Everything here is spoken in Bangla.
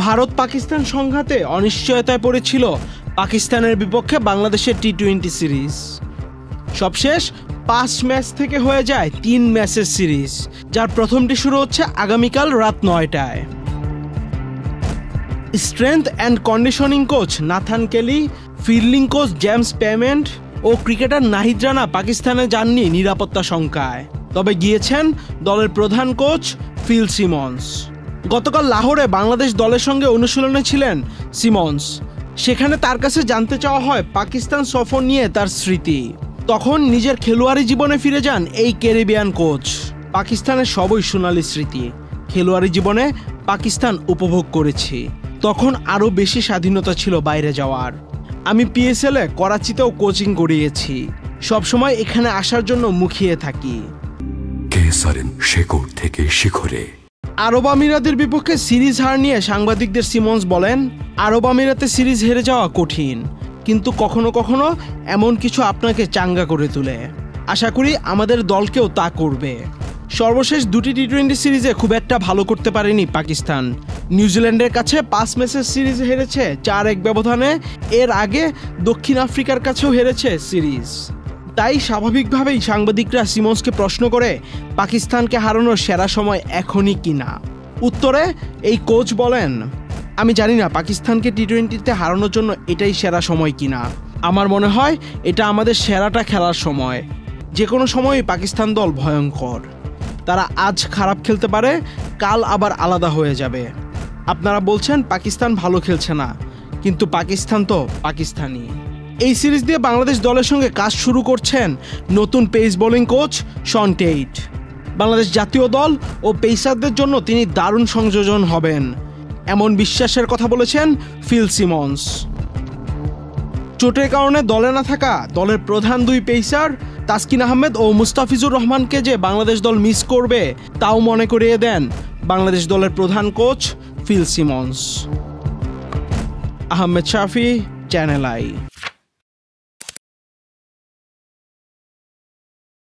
ভারত পাকিস্তান সংঘাতে অনিশ্চয়তায় পড়েছিল পাকিস্তানের বিপক্ষে বাংলাদেশের টি-20 সিরিজ। সবশেষ 5 ম্যাচ থেকে হয়ে যায় 3 ম্যাচের সিরিজ, যার প্রথমটি শুরু হচ্ছে আগামীকাল রাত 9টায়। Strength and conditioning coach Nathan Kelly, fielding coach James Pamment ও ক্রিকেটার নাহিদ রানা পাকিস্তানে যাননি নিরাপত্তা শঙ্কায়, তবে গিয়েছেন দলের প্রধান কোচ ফিল সিমন্স। গতকাল লাহোরে বাংলাদেশ দলের সঙ্গে অনুশীলনে ছিলেন সিমন্স। সেখানে তার কাছে জানতে চাওয়া হয় পাকিস্তান সফর নিয়ে তার স্মৃতি। তখন নিজের খেলোয়াড়ি জীবনে ফিরে যান এই ক্যারিবিয়ান কোচ। পাকিস্তানের সবই সোনালী স্মৃতি। খেলোয়াড়ি জীবনে পাকিস্তান উপভোগ করেছি, তখন আরও বেশি স্বাধীনতা ছিল বাইরে যাওয়ার। আমি পিএসএলে করাচিতেও কোচিং করিয়েছি, সবসময় এখানে আসার জন্য মুখিয়ে থাকি। শেকড় থেকে শিখরে। আরব আমিরাতের বিপক্ষে সিরিজ হার নিয়ে সাংবাদিকদের সিমন্স বলেন, আরব আমিরাতে সিরিজ হেরে যাওয়া কঠিন, কিন্তু কখনো কখনো এমন কিছু আপনাকে চাঙ্গা করে তোলে। আশা করি আমাদের দলকেও তা করবে। সর্বশেষ দুটি টি-20 সিরিজে খুব একটা ভালো করতে পারেনি পাকিস্তান। নিউজিল্যান্ডের কাছে 5 ম্যাচের সিরিজ হেরেছে 4-1 ব্যবধানে। এর আগে দক্ষিণ আফ্রিকার কাছেও হেরেছে সিরিজ। তাই স্বাভাবিকভাবেই সাংবাদিকরা সিমন্সকে প্রশ্ন করে পাকিস্তানকে হারানোর সেরা সময় এখনই কিনা। উত্তরে এই কোচ বলেন, আমি জানি না পাকিস্তানকে টি-20তে হারানোর জন্য এটাই সেরা সময় কিনা। আমার মনে হয় এটা আমাদের সেরাটা খেলার সময়। যে কোনো সময়ই পাকিস্তান দল ভয়ঙ্কর। তারা আজ খারাপ খেলতে পারে, কাল আবার আলাদা হয়ে যাবে। আপনারা বলছেন পাকিস্তান ভালো খেলছে না, কিন্তু পাকিস্তান তো পাকিস্তানি। এই সিরিজ দিয়ে বাংলাদেশ দলের সঙ্গে কাজ শুরু করছেন নতুন pace bowling coach Shaun Tait. Bangladesh জাতীয় দল ও পেসারদের জন্য তিনি দারুণ সংযোজন হবেন, এমন বিশ্বাসের কথা বলেছেন ফিল সিমন্স। চোটের কারণে দলে না থাকা দলের প্রধান 2 পেসার তাসকিন আহমেদ ও মুস্তাফিজুর রহমানকে যে বাংলাদেশ দল মিস করবে তাও মনে করিয়ে দেন বাংলাদেশ দলের প্রধান coach Phil Simmons. Ahmed Shafi, channel I.